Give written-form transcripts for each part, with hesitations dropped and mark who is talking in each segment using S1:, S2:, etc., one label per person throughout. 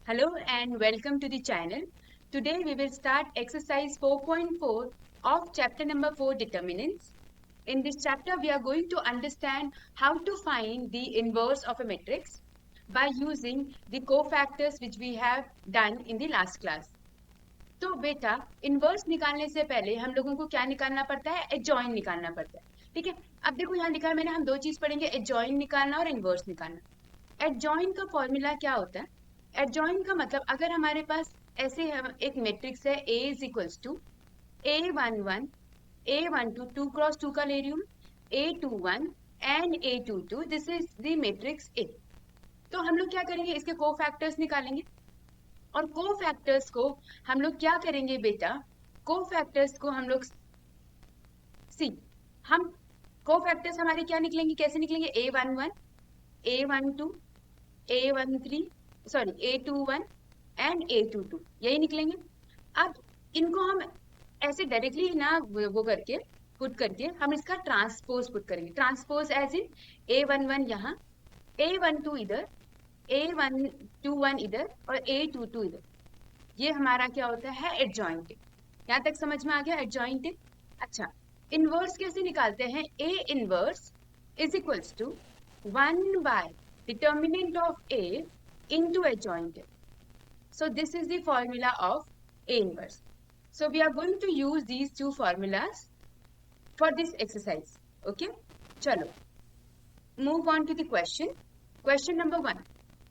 S1: Hello and welcome to the channel. Today we will start exercise 4.4 of chapter number 4 determinants. In this chapter we are going to understand how to find the inverse of a matrix by using the cofactors which we have done in the last class. तो बेटा inverse निकालने से पहले हम लोगों को क्या निकालना पड़ता है? एडजॉइन निकालना पड़ता है. ठीक है, अब देखो यहाँ लिखा है मैंने, हम दो चीज पढ़ेंगे, एडजॉइन निकालना और इनवर्स निकालना. एडजॉइन का फॉर्मूला क्या होता है? एडजॉइन का मतलब अगर हमारे पास ऐसे हम एक मैट्रिक्स है A is equals to A11 A12 2 cross 2 का ले रही हूँ, A21 and A22, this is the matrix A. तो हम लोग क्या करेंगे, इसके कोफैक्टर्स निकालेंगे. और कोफैक्टर्स को हम लोग क्या करेंगे बेटा, कोफैक्टर्स को हम लोग सी हम कोफैक्टर्स हमारे क्या निकलेंगे, कैसे निकलेंगे? A11 A12 A13 sorry A21 and A22, यही निकलेंगे. अब इनको हम ऐसे डायरेक्टली ना वो करके पुट करके हम इसका ट्रांसपोज पुट करेंगे. ट्रांसपोज एज इन A11 यहाँ, A12 इधर, A121 इधर और A22 इधर. ये हमारा क्या होता है? एडजॉइंटिंग. यहाँ तक समझ में आ गया एडजॉइंटिंग? अच्छा, इनवर्स कैसे निकालते हैं? A inverse is equals to 1 by determinant of A into adjoint. So this is the formula of A inverse. So we are going to use these two formulas for this exercise. Okay, chalo move on to the question. Question number 1,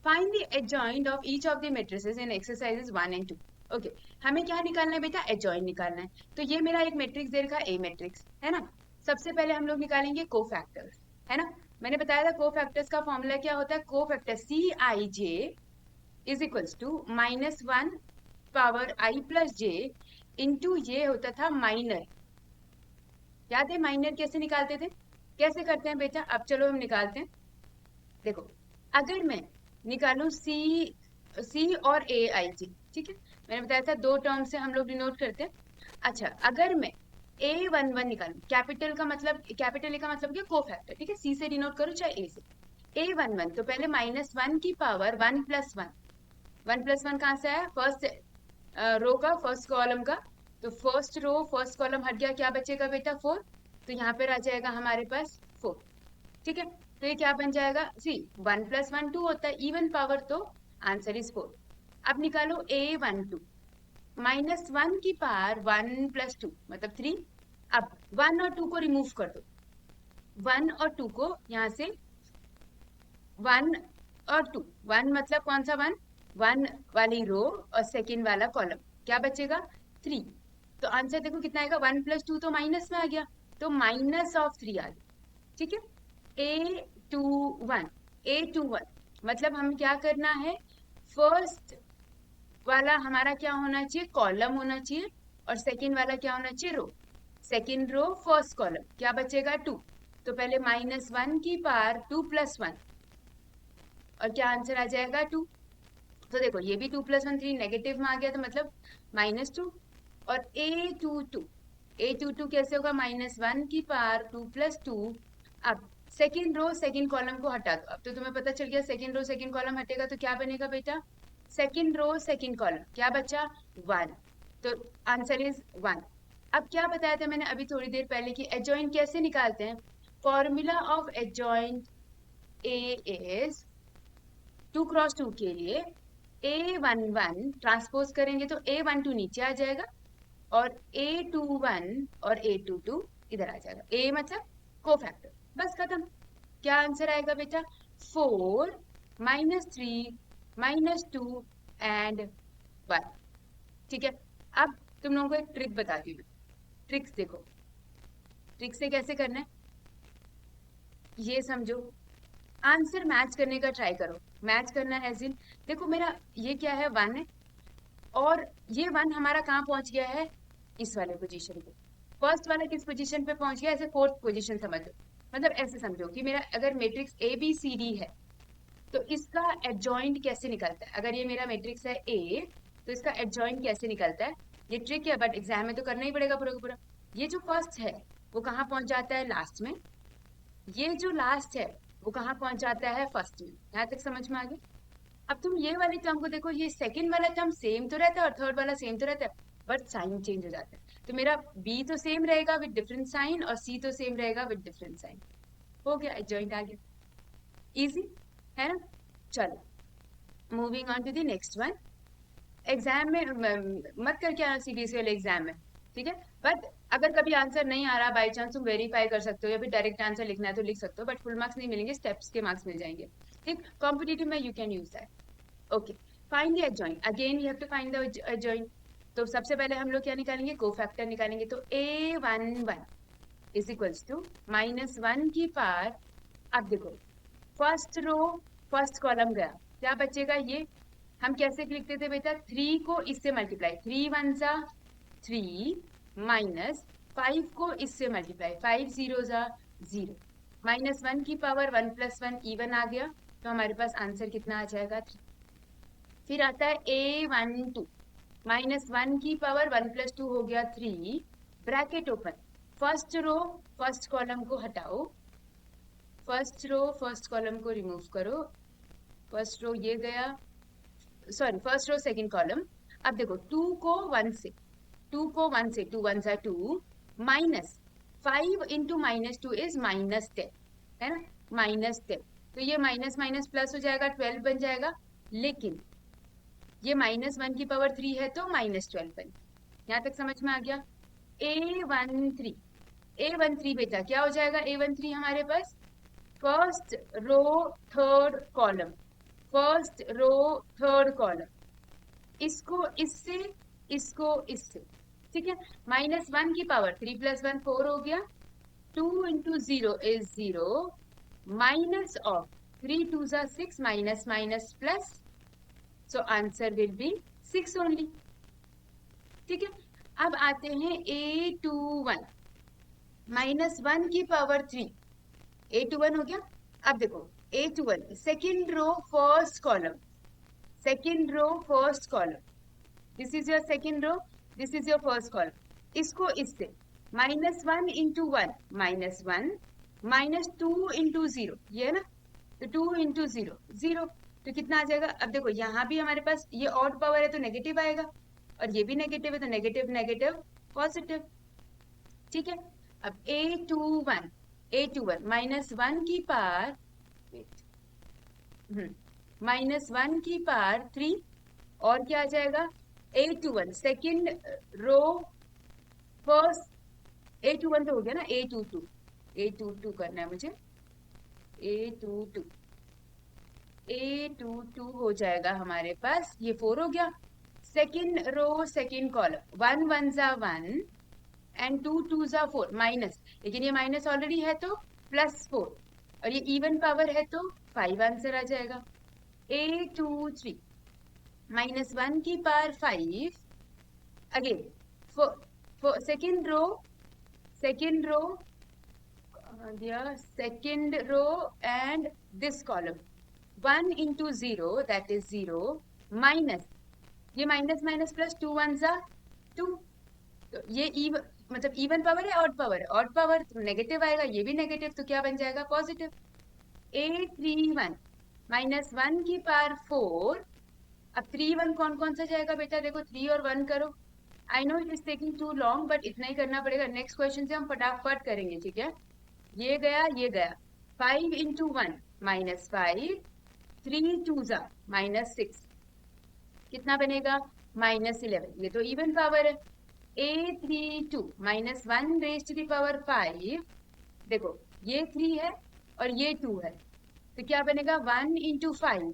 S1: find the adjoint of each of the matrices in exercises 1 and 2. Okay, हमें क्या निकालना है बेटा? Adjoint निकालना है. तो ये मेरा एक मैट्रिक्स दे रखा ए मैट्रिक्स है ना. सबसे पहले हम लोग निकालेंगे कोफैक्टर्स, है ना. मैंने बताया था कोफैक्टर्स का फॉर्मूला क्या होता है. Cofactor Cij is equals to -1 power i plus j into ये होता था माइनर. याद है माइनर कैसे निकालते थे? कैसे करते हैं बेटा? अब चलो हम निकालते हैं. देखो, अगर मैं निकालूं सी और ए आई जी, ठीक है, मैंने बताया था दो टर्म से हम लोग डिनोट करते हैं. अच्छा, अगर मैं A11 निकालूं, कैपिटल का मतलब, कैपिटल ए का मतलब क्या? कोफैक्टर. ठीक है, सी से डिनोट करो चाहे ए से. A11 तो पहले -1 की पावर 1 + 1. 1 + 1 कहाँ से आया? फर्स्ट रो का, फर्स्ट कॉलम का. तो फर्स्ट रो फर्स्ट कॉलम हट गया, क्या बचेगा बेटा? 4. तो यहाँ पर आ जाएगा हमारे पास 4. ठीक है, तो ये क्या बन जाएगा? सी 1 + 1 2 होता है, इवन पावर, तो आंसर इज 4. अब निकालो A12, -1 की पावर 1 + 2 मतलब 3. अब 1 और 2 को रिमूव कर दो. 1 और 2 को यहाँ से, 1 और 2, 1 मतलब कौन सा 1? 1 वाली रो और सेकेंड वाला कॉलम, क्या बचेगा? 3. तो आंसर देखो कितना आएगा? 1 + 2 तो माइनस में आ गया, तो -3 आ गया. ठीक है, A21 A21 मतलब हमें क्या करना है? फर्स्ट वाला हमारा क्या होना चाहिए? कॉलम होना चाहिए. और सेकंड वाला क्या होना चाहिए? रो. सेकंड रो फर्स्ट कॉलम, क्या बचेगा? 2. तो पहले -1 की पावर 2 + 1 और क्या आंसर आ जाएगा? 2. तो देखो ये भी 2 + 1 3 नेगेटिव में आ गया, तो मतलब -2. और A22 कैसे होगा? -1 की पावर 2 + 2. अब सेकेंड रो सेकेंड कॉलम को हटा दो. अब तो तुम्हें पता चल गया सेकेंड रो सेकेंड कॉलम हटेगा तो क्या बनेगा बेटा? सेकेंड रो सेकेंड कॉलम, क्या बचा? 1. तो आंसर इज 1. अब क्या बताया था मैंने अभी थोड़ी देर पहले कि एडजॉइंट कैसे निकालते हैं? Formula of adjoint A is 2 cross 2 के लिए A11 ट्रांसपोज करेंगे तो A12 नीचे आ जाएगा और A21 और A22 इधर आ जाएगा. A मतलब कोफैक्टर. बस खत्म. क्या आंसर आएगा बेटा? 4 -3 -2 एंड 1. ठीक है, अब तुम लोगों को एक ट्रिक बताती हूँ. ट्रिक्स देखो, ट्रिक से कैसे करना है ये समझो. आंसर मैच करने का ट्राई करो. मैच करना है जिन, देखो मेरा ये क्या है? 1 है और ये 1 हमारा कहाँ पहुंच गया है? इस वाले पोजीशन पे. फर्स्ट वाला किस पोजीशन पे पहुंच गया? ऐसे फोर्थ पोजीशन समझ लो. मतलब ऐसे समझो कि मेरा अगर मैट्रिक्स ABCD है तो इसका एडजॉइंट कैसे निकलता है? अगर ये मेरा मैट्रिक्स है A तो इसका एडजॉइंट कैसे निकलता है? ये ट्रिक है बट एग्जाम में तो करना ही पड़ेगा पूरा का पूरा. ये जो फर्स्ट है वो कहाँ पहुंच जाता है? लास्ट में. ये जो लास्ट है वो कहाँ पहुंच जाता है? फर्स्ट में. यहाँ तक समझ में आ गया? अब तुम ये वाले टर्म को देखो, ये सेकंड वाला टर्म सेम तो रहता है और थर्ड वाला सेम तो रहता है, बट साइन चेंज हो जाता है। तो मेरा बी तो सेम रहेगा विद डिफरेंट साइन और सी तो सेम रहेगा विद डिफरेंट साइन। हो गया, जॉइंट आ गया, इजी है ना। चलो moving on to the next one. Exam में मत करके आना सीबीएसई वाले एग्जाम में, ठीक है। बट अगर कभी आंसर नहीं आ रहा बाई चांस, तुम वेरीफाई कर सकते हो, या फिर डायरेक्ट आंसर लिखना है तो लिख सकते हो, बट फुल मार्क्स नहीं मिलेंगे, स्टेप्स के मार्क्स मिल जाएंगे। ठीक, कॉम्पिटिटिव में you can use that. Okay, find the adjoint, again we have to find the adjoint. तो सबसे पहले हम लोग क्या निकालेंगे, कोफैक्टर निकालेंगे। तो A11 इज इक्वल्स टू -1 की पावर। अब देखो, फर्स्ट रो फर्स्ट कॉलम गया, क्या बचेगा ये। हम कैसे लिखते थे बेटा, 3 को इससे मल्टीप्लाई, 3 1 जा 3, माइनस 5 को इससे मल्टीप्लाई, 5 0 जा 0, -1 की पावर 1 + 1 इवन आ गया, तो हमारे पास आंसर कितना आ जाएगा, 3। फिर आता है A12, -1 की पावर 1 + 2 हो गया 3, bracket open, first row first column को हटाओ, फर्स्ट रो फर्स्ट कॉलम को रिमूव करो, फर्स्ट रो ये गया, sorry first row second column. अब देखो 2 को 1 से, 2 को 1 से, 2 1 जा 2, माइनस 5 इंटू -2 इज -10, है ना, -10। तो ये माइनस माइनस प्लस हो जाएगा, 12 बन जाएगा। लेकिन ये -1 की पावर 3 है तो -12 बन। यहाँ तक समझ में आ गया। A13, A13 बेटा क्या हो जाएगा, A13 हमारे पास first row third column, first row third column, इसको इससे, इसको इससे, ठीक है। -1 की पावर 3 + 1 4 हो गया, 2 इंटू 0 इज 0, माइनस ऑफ 3 2 जा 6, minus minus plus, so answer will be 6 only, ठीक है। अब आते हैं A21, -1 की पावर 3, A21 हो गया। अब देखो A21 second row first column, second row first column, this is your second row, this is your first column, इसको इससे, -1 इंटू 1 -1, -2 इंटू 0, ये है ना, तो 2 इंटू 0 0, तो कितना आ जाएगा। अब देखो यहाँ भी हमारे पास ये ऑड पावर है तो नेगेटिव आएगा, और ये भी नेगेटिव है तो नेगेटिव नेगेटिव पॉजिटिव, ठीक है। अब A21, A21 -1 की पावर, -1 की पावर 3, और क्या आ जाएगा, A21 second row first, A21 तो हो गया ना, A22, A22 करना है मुझे, A22, A22 हो जाएगा हमारे पास, ये 4 हो गया, सेकेंड रो सेकेंड कॉलम, 1 1 जा 1 एंड 2 2 जा 4, माइनस, लेकिन ये माइनस ऑलरेडी है तो +4, और ये इवन पावर है तो 5 आंसर आ जाएगा। A23 -1 की power 5, again second row, second row दिया, second row and this column, 1 into 0 that is 0, minus, ये माइनस माइनस प्लस 2 1 जा 2, तो ये मतलब इवन पावर है ऑड पावर है, ऑड पावर तो नेगेटिव आएगा, ये भी नेगेटिव, तो क्या बन जाएगा, पॉजिटिव। A31 -1 की पावर 4, अब 3 1 कौन कौन सा जाएगा बेटा, देखो 3 और 1 करो, I know it is taking too long, but इतना ही करना पड़ेगा, नेक्स्ट क्वेश्चन से हम फटाफट करेंगे, ठीक है। ये गया ये गया, 5 इंटू 1 -5, 3 2 जा -6, कितना बनेगा, -11, ये तो इवन पावर है। A32 -1 raise to the power 5, देखो ये 3 है और ये 2 है, तो क्या बनेगा, 1 इंटू 5,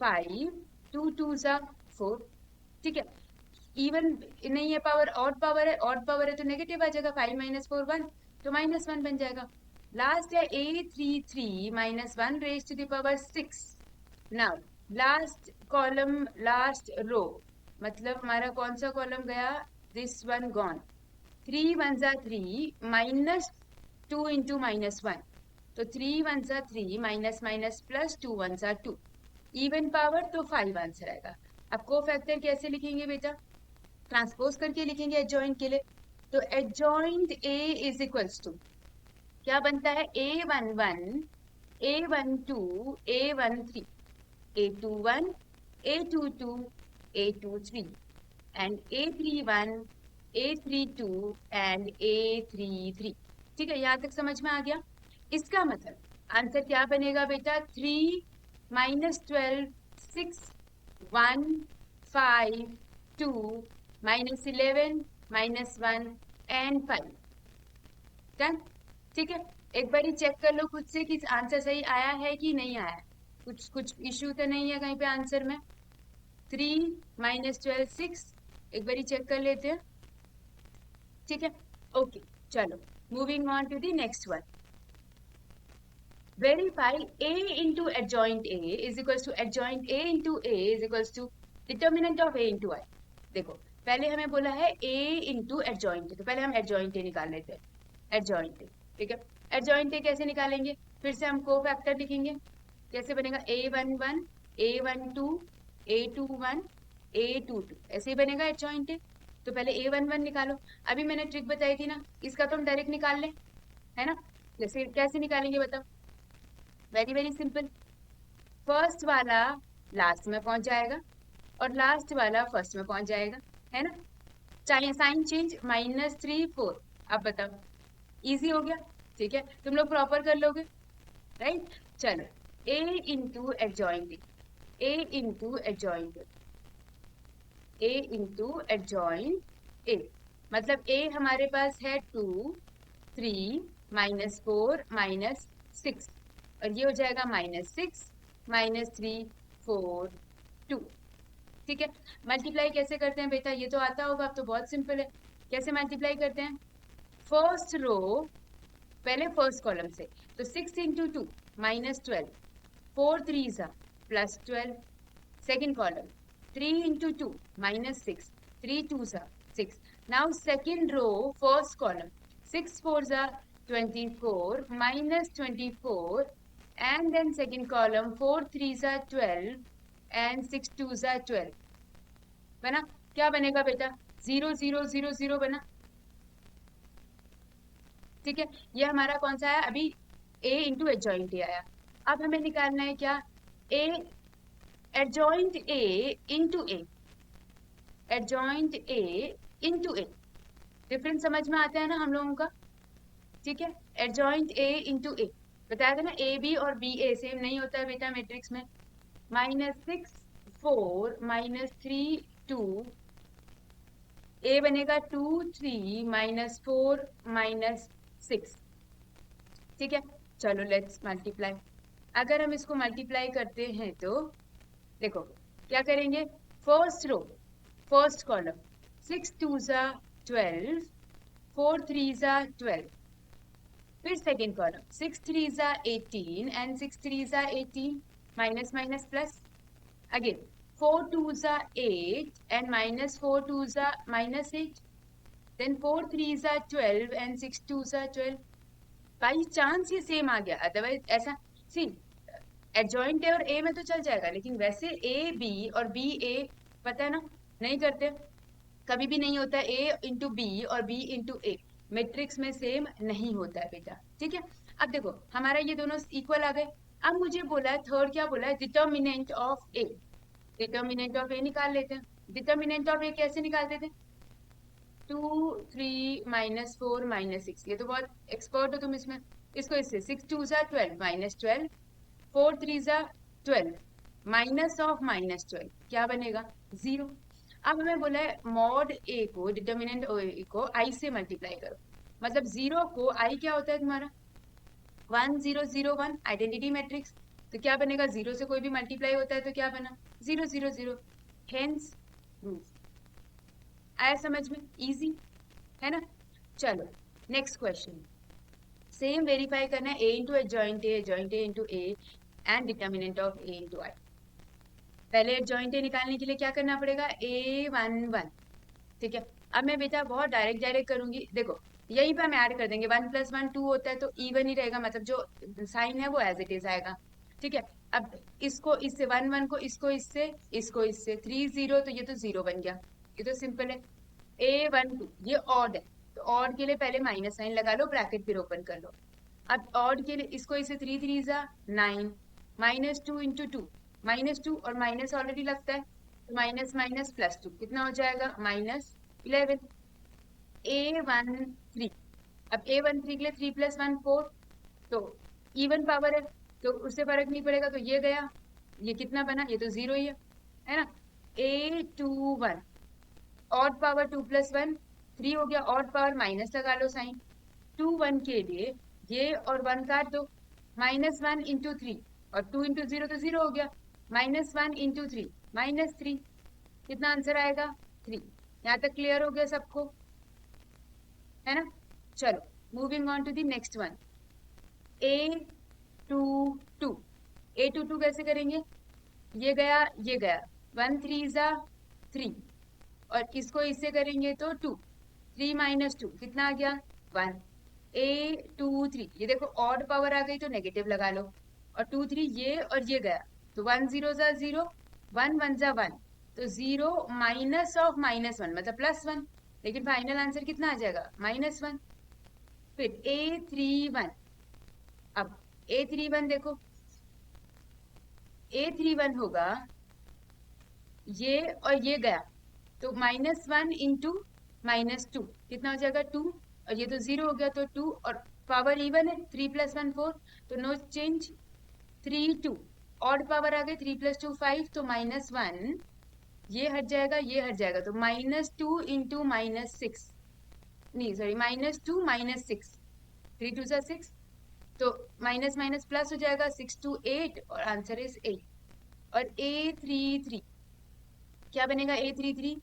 S1: 5, 2 2 जा 4, ठीक है। इवन नहीं है पावर, ऑड पावर है, ऑड पावर है तो नेगेटिव आ जाएगा, 5 - 4 1, तो -1 बन जाएगा। लास्ट है A33 -1 raise to the power 6। Now last column, last row, मतलब हमारा कौन सा कॉलम गया, दिस वन गॉन, 3 1 जा 3, -2 इंटू -1, तो 3 1 जा 3, माइनस माइनस प्लस 2 1 जा 2, इवन पावर तो 5 आंसर आएगा। अब कोफैक्टर कैसे लिखेंगे बेटा, ट्रांसपोज करके लिखेंगे एडजॉइंट के लिए, तो adjoint A is equals to क्या बनता है, A11, A12, A13, A21, A22, A23 and A31, A32 and A33। ठीक है, यहाँ तक समझ में आ गया। इसका मतलब आंसर क्या बनेगा बेटा? 3 -12 6 1 5 2 -11 -1 and 5। डन। ठीक है, एक बार चेक कर लो खुद से कि आंसर सही आया है कि नहीं आया। कुछ इश्यू तो नहीं है कहीं पे आंसर में? 3 -12 6, एक बार चेक कर लेते हैं। ठीक है, ओके, चलो moving on to the next one. Verify A into adjoint A is equals to adjoint A into A is equals to determinant of A into I। देखो, पहले हमें बोला है A into adjoint A, तो पहले हम adjoint A निकाल लेते हैं। adjoint A, ठीक है। adjoint A कैसे निकालेंगे? फिर से हम कोफैक्टर लिखेंगे। कैसे बनेगा? A11 A12 A21 A22, ऐसे ही बनेगा adjoint A। तो पहले A11 निकालो। अभी मैंने ट्रिक बताई थी ना, इसका तो हम डायरेक्ट निकाल लें, है ना? जैसे कैसे निकालेंगे बताओ? Very very simple. फर्स्ट वाला लास्ट में पहुंच जाएगा और लास्ट वाला फर्स्ट में पहुंच जाएगा, है ना? चाहिए साइन चेंज -3 4। अब बताओ, इजी हो गया? ठीक है, तुम लोग प्रॉपर कर लोगे, राइट? चलो, A into adjoint A into adjoint A into adjoint A, मतलब ए हमारे पास है 2 3 -4 -6 और ये हो जाएगा -6 -3 4 2। ठीक है, मल्टीप्लाई कैसे करते हैं बेटा? ये तो आता होगा, अब तो बहुत सिंपल है। कैसे मल्टीप्लाई करते हैं? फर्स्ट रो पहले फर्स्ट कॉलम से, तो 6 into 2 -12, 4 3 +12। Second column 3 into 2 -6, 3 2 6। Now second row first column 6 4 24 -24 and then second column 4 3 12 and 6 2 12 बना। क्या बनेगा बेटा? 0 0 0 0 बना। ठीक है, ये हमारा कौन सा है अभी? A इंटू एडजॉइंट ए आया। अब हमें निकालना है क्या? A adjoint A into A, adjoint A into A. Difference समझ में आता है ना हम लोगों का? ठीक है, एडजॉइंट A इंटू ए, बताया था ना ए बी और बी ए सेम नहीं होता है बेटा मैट्रिक्स में। -6 4 -3 2, ए बनेगा 2 3 -4 -6। ठीक है, चलो लेट्स मल्टीप्लाई। अगर हम इसको मल्टीप्लाई करते हैं तो देखो क्या करेंगे? फर्स्ट रो फर्स्ट कॉलम 6 2 12, 4 3 12, फिर second column 6 3 18 and 6 3 18, minus minus plus. Again 4 2 8 and -4 2 -8, then 4 3 12 and 6 2 12। By chance ये सेम आ गया, अदरवाइज ऐसा सी एडजॉइंट ए और ए में तो चल जाएगा, लेकिन वैसे ए बी और बी ए पता है ना नहीं करते, कभी भी नहीं होता ए इंटू बी और बी इंटू ए, मैट्रिक्स में सेम नहीं होता है बेटा। ठीक है, अब देखो हमारा ये दोनों इक्वल आ गए। अब मुझे बोला है थर्ड, क्या बोला है? Determinant of A. Determinant of A निकाल लेते हैं। डिटर्मिनेंट ऑफ ए कैसे निकालते थे? 2 3 -4 -6, ये तो बहुत एक्सपर्ट हो तुम इसमें। इसको इससे 6 2 12 -12, 4 3 12, माइनस ऑफ -12 क्या बनेगा? 0। अब हमें बोला है मॉड ए को, डिटर्मिनेंट ए को आई से मल्टीप्लाई करो, मतलब 0 को आई क्या होता है तुम्हारा? 1 0 0 1, आइडेंटिटी मैट्रिक्स। तो क्या बनेगा? 0 से कोई भी मल्टीप्लाई होता है तो क्या बना? 0 0 0, हेंस प्रूफ। आया समझ में? इजी है ना? चलो नेक्स्ट क्वेश्चन, सेम वेरीफाई करना है। A into adjoint A into A and determinant of A into I. पहले एडजॉइंट ए निकालने के लिए क्या करना पड़ेगा? A11। ठीक है, अब मैं बेटा बहुत डायरेक्ट करूंगी। देखो यहीं पर हम ऐड कर देंगे, 1 + 1 2 होता है तो इवन ही रहेगा, मतलब जो साइन है वो एज इट इज आएगा। ठीक है, अब इसको इससे 1 1 को इसको इससे 3 0, तो ये तो 0 बन गया। ये तो सिंपल है। A12 ये ऑड है, तो ऑड के लिए पहले माइनस साइन लगा लो, ब्रैकेट फिर ओपन कर लो। अब ऑड के लिए इसको इसे 3 3 9, -2 × 2 -2 और माइनस ऑलरेडी लगता है, तो माइनस माइनस प्लस 2 कितना हो जाएगा, -11। A13, अब A13 के लिए 3 + 1 4, तो इवन पावर है तो उससे फर्क नहीं पड़ेगा, तो ये गया, ये कितना बना, ये तो 0 ही है ना। A21, ऑड पावर 2 + 1 3 हो गया, ऑड पावर माइनस लगा लो साइन, 2 1 के लिए ये और 1 काट दो, -1 × 3 और 2 × 0 तो 0 हो गया, -1 × 3 -3, कितना आंसर आएगा, 3। यहाँ तक क्लियर हो गया सबको, है ना। चलो moving on to the next one, A22। A22 कैसे करेंगे, ये गया ये गया, 1 3 ज़ा 3, और इसको इससे करेंगे तो 2, 3 - 2 कितना आ गया, 1। A23, ये देखो ऑड पावर आ गई तो नेगेटिव लगा लो, और 2 3 ये और ये गया, तो 1 0 ज़ा 0, 1 1 ज़ा 1, तो 0 माइनस ऑफ -1 मतलब +1, लेकिन फाइनल आंसर कितना आ जाएगा, -1। फिर A31, अब A31 देखो, A31 होगा ये और ये गया, तो -1 × -2 कितना हो जाएगा, 2, और ये तो 0 हो गया, तो 2, और पावर इवन है, 3 + 1 4, तो नो चेंज, 3 2, ऑड पावर आ गई, 3 + 2 5, तो -1, ये हट जाएगा ये हट जाएगा, तो -2 × -6, नहीं सॉरी, -2 -6, 3 2 ज़ा 6, तो माइनस माइनस प्लस हो जाएगा, 6 2 8, और आंसर इज 8। और A33 क्या बनेगा, A33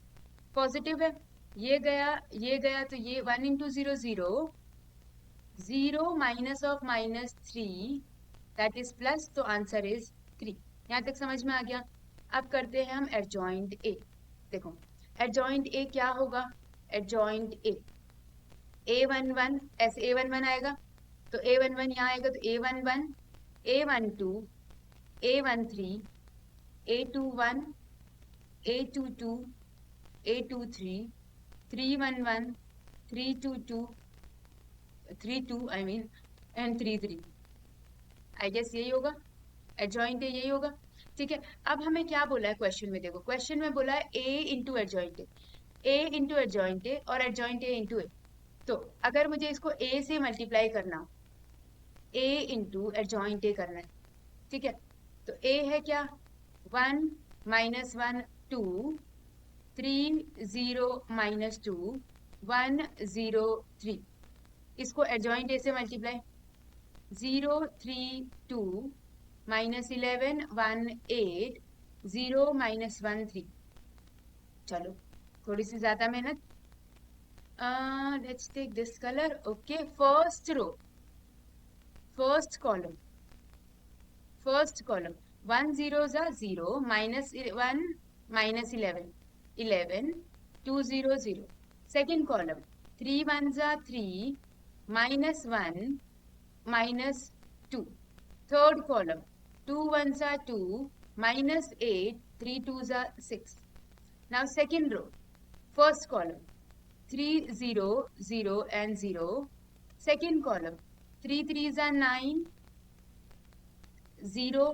S1: पॉजिटिव है, ये गया तो ये 1 × 0 0, 0 minus of -3 that is plus, तो आंसर इज 3। यहाँ तक समझ में आ गया। अब करते हैं हम एडजॉइंट ए। देखो एडजॉइंट ए क्या होगा, एडजॉइंट A11 ऐसे A11 आएगा, तो A11 यहाँ आएगा, तो A11 A12 A13 A21 A22 A23 311 322 32 I mean and 33, I guess यही होगा, एडजॉइंट ए यही होगा। ठीक है, अब हमें क्या बोला है क्वेश्चन में, देखो क्वेश्चन में बोला है A इंटू एडजॉइंट ए और एडजॉइंट ए इंटू ए। तो अगर मुझे इसको A से मल्टीप्लाई करना हो, A इंटू एडजॉइंट ए करना है, ठीक है, तो A है क्या, 1 -1 2 3 0 -2 1 0 3, इसको एडजॉइंट ए से मल्टीप्लाई, 0 3 2 -11 1 8 0 -1 3। चलो थोड़ी सी ज्यादा मेहनत, let's take this colour, okay. First row, first column, 1 0 ज़ा 0 -1 -11 11 2 0 0, सेकेंड कॉलम 3 1 ज़ा 3 -1 -2, थर्ड कॉलम 2 1 ज़ा 2 -8 3 2 ज़ा 6। Now second row, first column 3 0 0 and 0, second column 3 3 ज़ा 9 0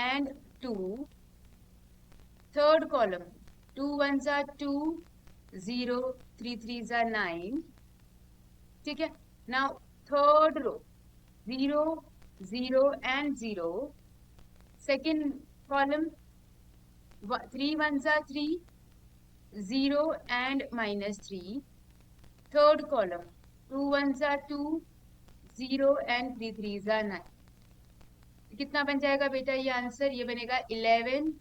S1: and 2, third column 2 1 ज़ा 2 0 3 3 ज़ा 9, ठीक है। Now third row 0 0 and 0, second column 3 1 ज़ा 3 0 and -3, third column 2 1 ज़ा 2 0 and 3 3 ज़ा 9। कितना बन जाएगा बेटा ये आंसर, ये बनेगा 11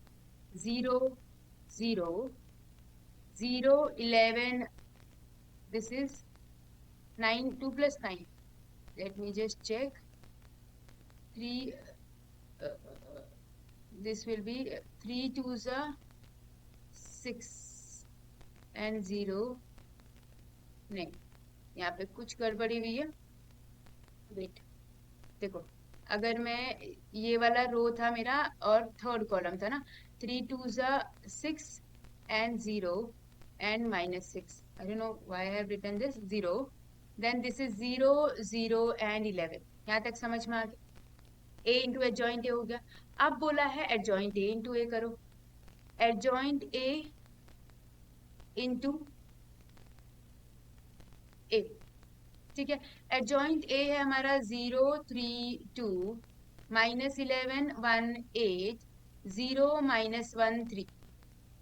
S1: 0 0 0 11, this is 9 2 + 9, let me just check, 3 this will be 3 2 6 and 0, नहीं यहाँ पे कुछ गड़बड़ी हुई है, वेट देखो, अगर मैं ये वाला रो था मेरा और थर्ड कॉलम था ना, 3 2 6 and 0 and -6, I don't know why I have written this 0, then this is 0 0 and 11। यहाँ तक समझ में आ गया, ए इंटू एडजॉइंट ए हो गया। अब बोला है एडजॉइंट ए इंटू ए करो, एडजॉइंट ए इंटू ए, ठीक है। एडजॉइंट ए है हमारा 0 3 2 -11 1 8 0 -1 3,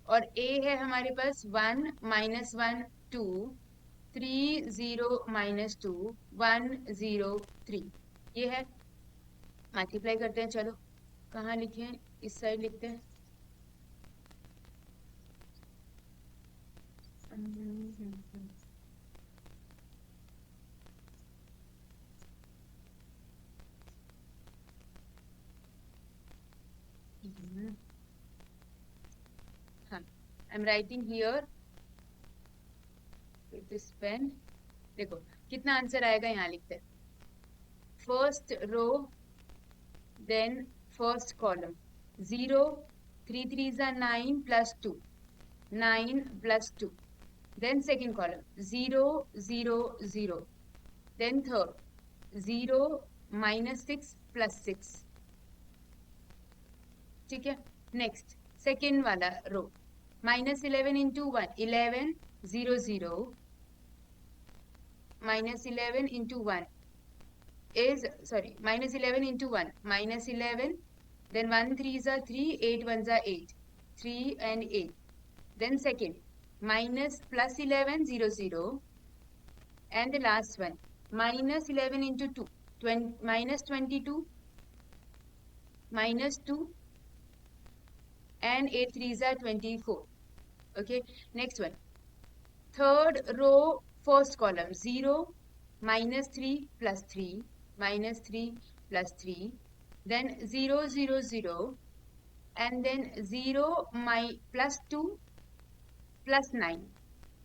S1: और ए है हमारे पास 1 -1 2 3 0 -2 1 0 3, ये है। मल्टीप्लाई करते हैं, चलो कहाँ लिखे हैं, इस साइड लिखते हैं। हाँ, I am writing here with this pen. देखो कितना आंसर आएगा, यहाँ लिखते हैं। First row then first column 0 3 3s are 9 plus 2 9 plus 2, then second column 0 0 0, then third 0 -6 plus 6, ठीक है। नेक्स्ट सेकेंड वाला रो -11 into 1 11 0 0 -11 into 1 is sorry -11 into 1 -11, then 1 3s are 3 8 1s are 8 3 and 8, then second minus plus 11 0 0, and the last one -11 into 2 -22 -2, and 8 3s are 24. Okay, next one, third row first column 0 -3 plus 3 -3 plus 3, then 0 0 0, and then 0 plus 2 plus 9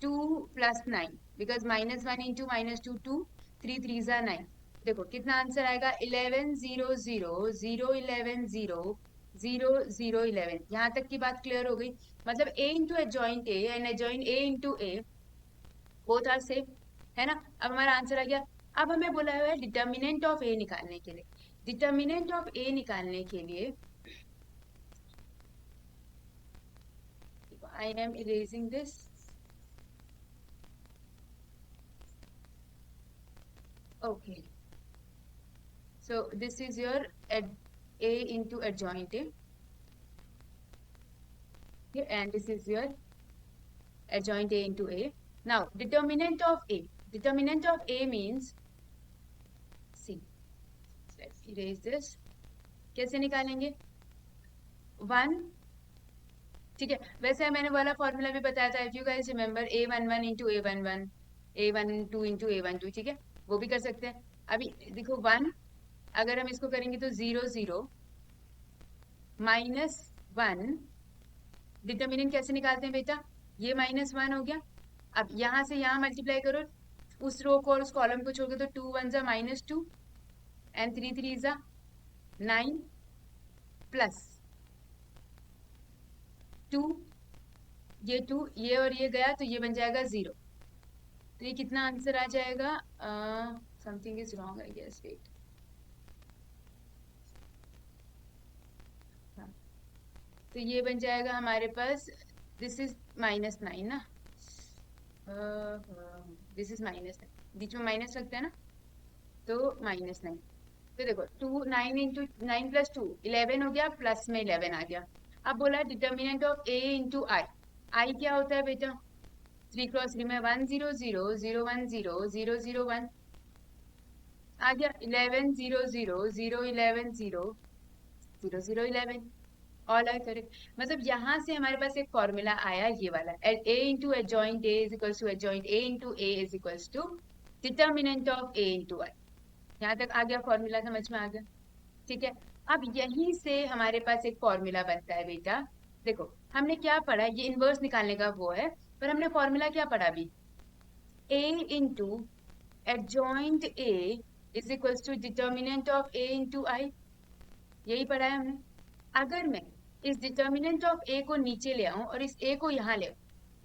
S1: 2 plus 9, because -1 into -2 2 3 3s are 9। देखो कितना answer आएगा, 11 0 0 0 11 0 0 0 11। यहाँ तक की बात clear हो गई। मतलब a into adjoint A and adjoint A into A both are same, है ना। अब हमारा आंसर आ गया। अब हमें बोला हुआ है डिटर्मिनेंट ऑफ ए निकालने के लिए। डिटर्मिनेंट ऑफ ए निकालने के लिए I am erasing this. Okay, so this is your a into adjoint a, okay, and this is your adjoint a into a. Now determinant of a, determinant of a means, see, let's erase this। कैसे निकालेंगे, 1, ठीक है। वैसे मैंने वाला formula भी बताया था, if you guys remember, a11 into a11 a12 into a12, ठीक है, वो भी कर सकते हैं। अभी देखो 1, अगर हम इसको करेंगे तो 0 0 -1, डिटर्मिनेंट कैसे निकालते हैं बेटा, ये -1 हो गया। अब यहां से यहां मल्टीप्लाई करो, उस रो को और उस कॉलम को छोड़ के, तो 2 1s are -2 and 3 3s are 9 plus 2, ये 2 ये और ये गया तो ये बन जाएगा 0। तो ये कितना आंसर आ जाएगा, something is wrong I guess, wait, तो ये बन जाएगा हमारे पास, दिस इज -9 ना, दिस इज -9, बीच में माइनस लगता है ना, तो -9। तो देखो 2 9 इंटू 9 प्लस 2 11 हो गया, प्लस में 11 आ गया। अब बोला डिटर्मिनेंट ऑफ a इंटू आई। आई क्या होता है बेटा, 3 क्रॉस 3 में 1 0 0 0 1 0 0 0 1 आ गया, 11 0 0 0 11 0 0 0 11, ऑल आर करेक्ट। मतलब यहाँ से हमारे पास एक फॉर्मूला आया, ये वाला, a into adjoint a is equals to adjoint a into a is equals to determinant of a into I. यहाँ तक आ गया, फॉर्मूला समझ में आ गया, ठीक है। अब यहीं से हमारे पास एक फॉर्मूला बनता है बेटा। देखो हमने क्या पढ़ा, ये इनवर्स निकालने का वो है, पर हमने फॉर्मूला क्या पढ़ा अभी, a into adjoint a is equals to determinant of a into I, यही पढ़ा है हमने। अगर मैं इस डिटर्मिनेंट ऑफ a को नीचे ले आऊं और इस a को यहाँ ले आऊं,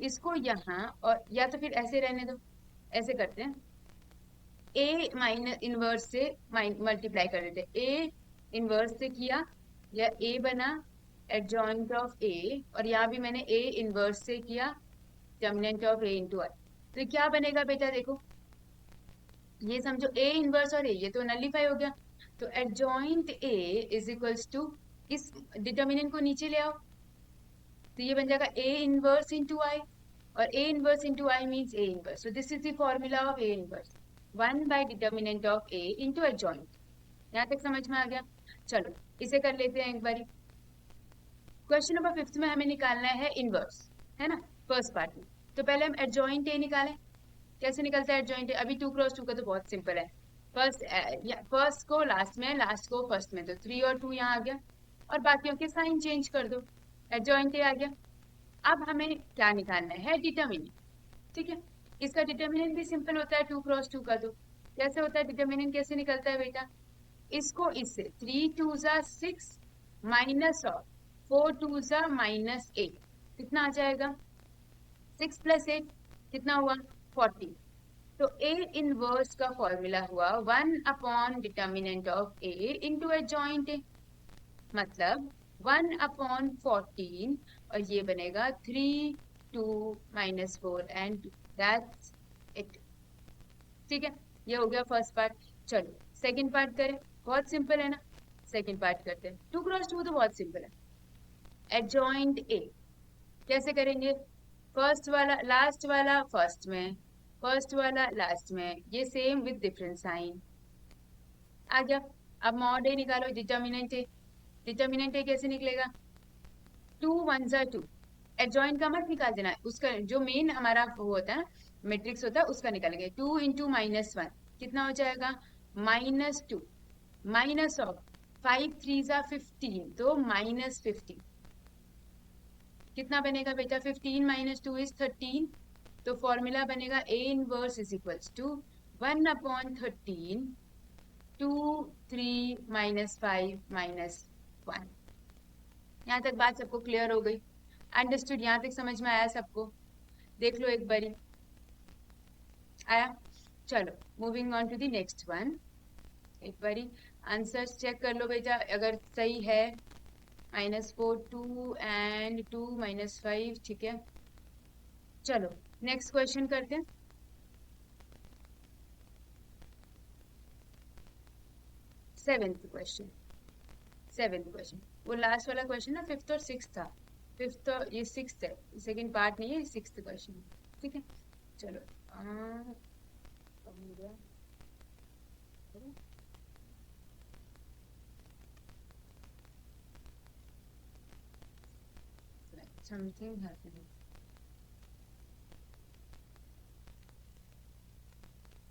S1: इसको यहाँ, और या तो फिर ऐसे रहने दो, ऐसे करते हैं, a माइनस इनवर्स से मल्टीप्लाई कर देते हैं, a इनवर्स से किया, या ए बना एडजॉइंट ऑफ ए, और यहाँ भी मैंने ए इनवर्स से किया डिटर्मिनेंट ऑफ ए इंटू आई। तो क्या बनेगा बेटा, देखो ये समझो ए इनवर्स और ए, ये तो नलीफाई हो गया। तो adjoint A is equals to, इस डिटर्मिनेंट को नीचे ले आओ, तो ये बन जाएगा ए इनवर्स इंटू आई, और A inverse into I means A inverse. So this is the formula of A inverse, one by determinant of A into adjoint. यहाँ तक समझ में आ गया? चलो इसे कर लेते हैं एक बारी। क्वेश्चन नंबर 5 में हमें निकालना है इनवर्स, है ना, फर्स्ट पार्ट में। तो पहले हम एडजॉइंट ए निकालें। कैसे निकलता है एडजॉइंट ए? अभी 2x2 का तो बहुत सिंपल है। फर्स्ट को लास्ट में, लास्ट को फर्स्ट में, तो 3 और 2 यहाँ आ गया, और बाकियों के साइन चेंज कर दो, एडजॉइंट ए आ गया। अब हमें क्या निकालना है? डिटर्मिनेंट। ठीक है, इसका डिटर्मिनेंट भी सिंपल होता है 2x2 का। तो कैसे होता है डिटर्मिनेंट, कैसे निकलता है बेटा? इसको इससे 3 2 6 माइनस ऑफ 4 2 -8, कितना आ जाएगा? 6 + 8 कितना हुआ? 40। तो ए इनवर्स का फॉर्मूला हुआ one by determinant of A into adjoint A, मतलब 1/14, और ये बनेगा 3 2 -4 एंड दैट्स इट। ठीक है, ये हो गया फर्स्ट पार्ट। चलो सेकंड पार्ट करें, बहुत सिंपल है ना। सेकंड पार्ट करते हैं। 2x2 तो बहुत सिंपल है। एडजॉइंट ए कैसे करेंगे? फर्स्ट वाला लास्ट वाला फर्स्ट में, फर्स्ट वाला लास्ट में, ये सेम विद डिफरेंट साइन आ गया। अब मॉड ए निकालो, डिटर्मिनेंट ए। डिटर्मिनेंट ए कैसे निकलेगा? 2 1 2। एडजॉइंट का मत निकाल देना, उसका जो मेन हमारा वो होता है मैट्रिक्स होता है उसका निकालेंगे। 2 × -1 कितना हो जाएगा? -2 माइनस ऑफ 5 3 15, तो -15 कितना बनेगा बेटा? 15 - 2 = 13। तो फॉर्मूला बनेगा A inverse is equals to 1/13 2 3 -5 -1। यहाँ तक बात सबको क्लियर हो गई? अंडरस्टूड? यहाँ तक समझ में आया सबको? देख लो एक बारी, आया? चलो moving on to the next one. एक बारी आंसर्स चेक कर लो बेटा, अगर सही है। -4 2 एंड 2 -5, ठीक है। चलो नेक्स्ट क्वेश्चन करते हैं। सेवेंथ क्वेश्चन, वो लास्ट वाला क्वेश्चन ना, 5th और 6th था। 5th और ये 6th है, सेकंड पार्ट नहीं है, 6th क्वेश्चन। ठीक है, चलो something happening.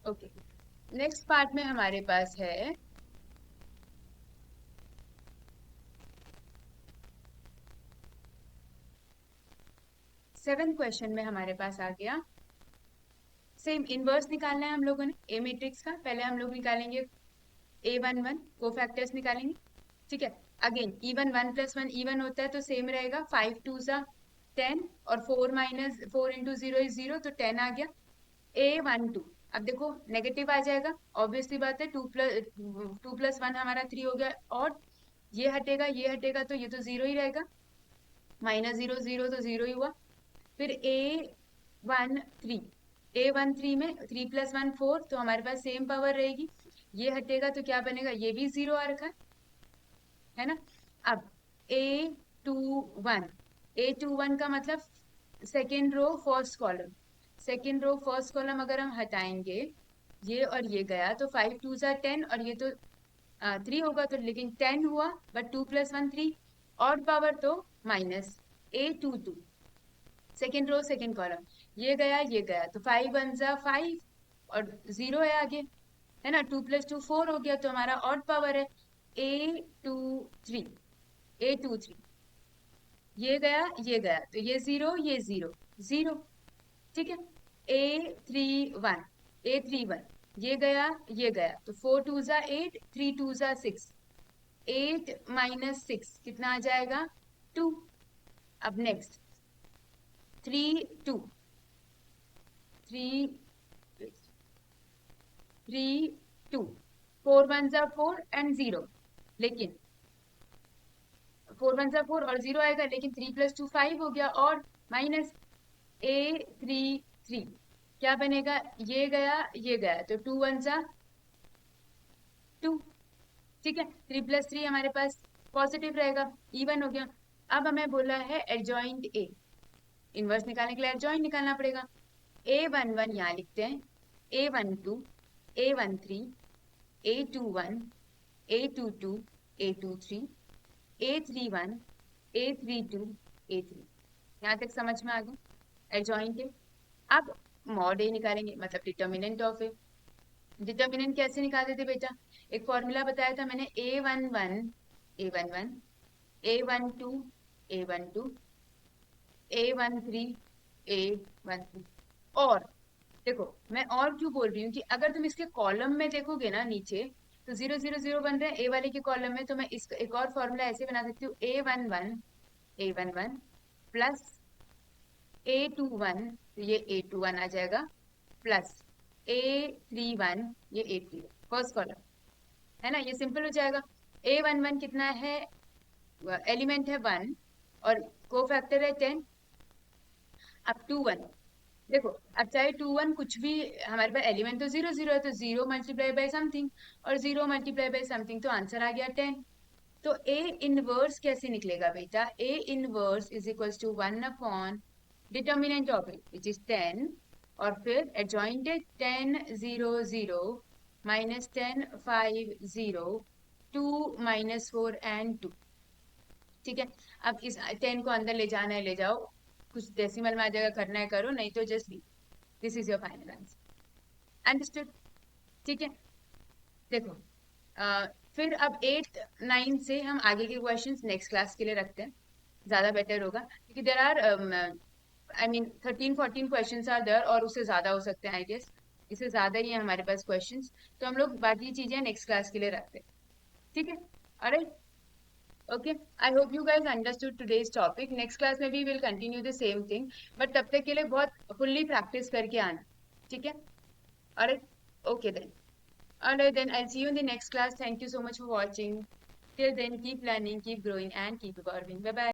S1: Okay, next part में हमारे पास है सेवेंथ क्वेश्चन में हमारे पास आ गया सेम इनवर्स निकालना है हम लोगों ने ए मैट्रिक्स का। पहले हम लोग निकालेंगे A11 कोफैक्टर्स निकालेंगे। ठीक है, अगेन इवन 1 + 1 इवन होता है तो सेम रहेगा। 5 2 10, और 4 - 4 × 0 = 0, तो 10 आ गया। A12, अब देखो नेगेटिव आ जाएगा, ऑब्वियसली बात है। 2 + 1 हमारा 3 हो गया, और ये हटेगा ये हटेगा, तो ये तो 0 ही रहेगा। -0 0 तो 0 ही हुआ। फिर A13 में 3 + 1 4, तो हमारे पास सेम पावर रहेगी। ये हटेगा तो क्या बनेगा? ये भी 0 आ रखा है ना। अब A21 का मतलब second row first column, second row first column अगर हम हटाएंगे, ये और ये गया, तो 5 2 10, और ये तो 3 होगा, तो लेकिन 10 हुआ, बट 2 + 1 3, ऑड पावर तो minus. A22 second row second column, ये गया, तो 5 1 5, और 0 है आगे, है ना। 2 + 2 4 हो गया, तो हमारा ऑड पावर है A23। A23 ये गया, तो ये 0 ये 0 0। ठीक है, A31 ये गया, तो 4 2 8 3 2 6, 8 - 6 कितना आ जाएगा? 2। अब नेक्स्ट 3 2 3 3 2, 4 1 4 एंड 0, लेकिन 4 1 जा 4 और 0 आएगा, लेकिन 3 + 2 5 हो गया, और माइनस A3 क्या बनेगा, ये गया तो 2 1 जा 2। ठीक है, 3 + 3 हमारे पास पॉजिटिव रहेगा, इवन हो गया। अब हमें बोला है एडजॉइंट ए, इनवर्स निकालने के लिए एडजॉइंट निकालना पड़ेगा। A11 यहाँ लिखते हैं, A12, A13, A21, A22, A23, A31, A32, A3। यहाँ तक समझ में आ गया एडजॉइंट है। अब मॉड ए निकालेंगे, मतलब डिटर्मिनेंट ऑफ ए। डिटर्मिनेंट कैसे निकालते थे बेटा, एक फॉर्मूला बताया था मैंने, A11, A12, A12, A13, A13। और देखो मैं और क्यों बोल रही हूँ कि अगर तुम इसके कॉलम में देखोगे ना नीचे, तो 0 0 0 बन रहे हैं ए वाले के कॉलम में, तो मैं इसका एक और फॉर्मूला ऐसे बना सकती हूँ, A11 प्लस A21, तो ये A21 आ जाएगा, प्लस A31, ये A31 फर्स्ट कॉलम, है ना, ये सिंपल हो जाएगा। A11 कितना है, एलिमेंट है 1 और को फैक्टर है 10। अब 2 1, देखो अब चाहे 2 1 कुछ भी, हमारे पास एलिमेंट तो 0 0 है, तो 0 मल्टीप्लाई बाय समथिंग, और 0 मल्टीप्लाई बाय समथिंग, तो आंसर आ गया 10। तो ए इनवर्स कैसे निकलेगा बेटा, A inverse is equals to 1 upon determinant of it which is 10, और फिर एडजॉइंट है 10 0 0 माइनस 10 5 0 2 -4 एंड 2। ठीक है, अब इस 10 को अंदर ले जाना है ले जाओ, कुछ डेसिमल में आ जाएगा, करना है करो, नहीं तो just this is your final answer. Understood? ठीक है, देखो फिर अब 8 9 से हम आगे के क्वेश्चंस नेक्स्ट क्लास के लिए रखते हैं, ज्यादा बेटर होगा, क्योंकि there are I mean 13 14 questions are there, और उससे ज्यादा हो सकते हैं आई गेस, इससे ज्यादा ही है हमारे पास क्वेश्चंस, तो हम लोग बाकी चीजें नेक्स्ट क्लास के लिए रखते हैं। ठीक है, alright, okay, I hope you guys understood today's topic. Next class में भी will continue the same thing, but तब तक के लिए बहुत फुल्ली प्रैक्टिस करके आना। ठीक है, alright, okay then, alright then, I'll see you in the next class. Thank you so much for watching. Till then, keep learning, keep growing, and keep evolving. Bye bye.